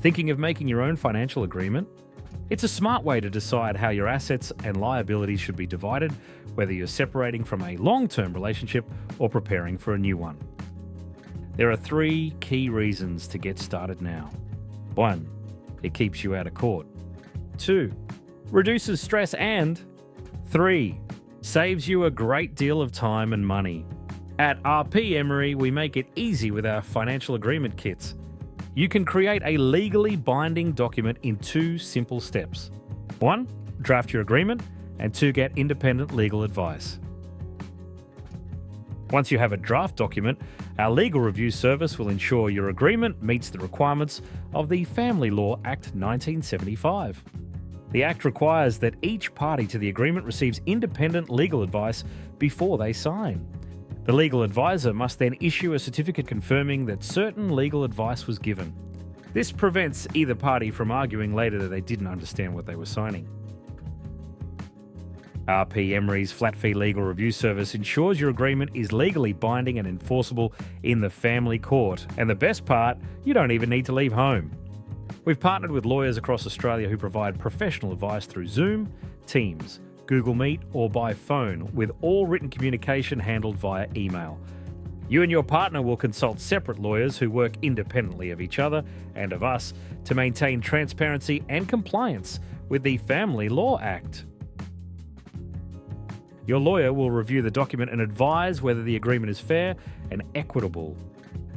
Thinking of making your own financial agreement? It's a smart way to decide how your assets and liabilities should be divided, whether you're separating from a long-term relationship or preparing for a new one. There are 3 key reasons to get started now. 1. It keeps you out of court. 2. Reduces stress. And 3. Saves you a great deal of time and money. At RP Emery, we make it easy with our financial agreement kits. You can create a legally binding document in 2 simple steps. 1. Draft your agreement, and 2. Get independent legal advice. Once you have a draft document, our legal review service will ensure your agreement meets the requirements of the Family Law Act 1975. The Act requires that each party to the agreement receives independent legal advice before they sign. The legal advisor must then issue a certificate confirming that certain legal advice was given. This prevents either party from arguing later that they didn't understand what they were signing. RP Emery's flat fee legal review service ensures your agreement is legally binding and enforceable in the family court. And the best part, you don't even need to leave home. We've partnered with lawyers across Australia who provide professional advice through Zoom, Teams, Google Meet, or by phone, with all written communication handled via email. You and your partner will consult separate lawyers who work independently of each other and of us to maintain transparency and compliance with the Family Law Act. Your lawyer will review the document and advise whether the agreement is fair and equitable.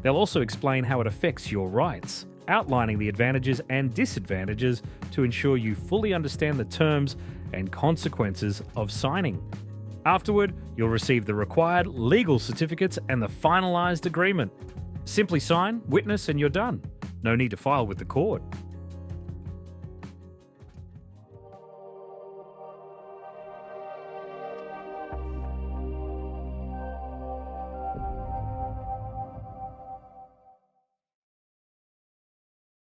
They'll also explain how it affects your rights, outlining the advantages and disadvantages to ensure you fully understand the terms and consequences of signing. Afterward, you'll receive the required legal certificates and the finalised agreement. Simply sign, witness, and you're done. No need to file with the court.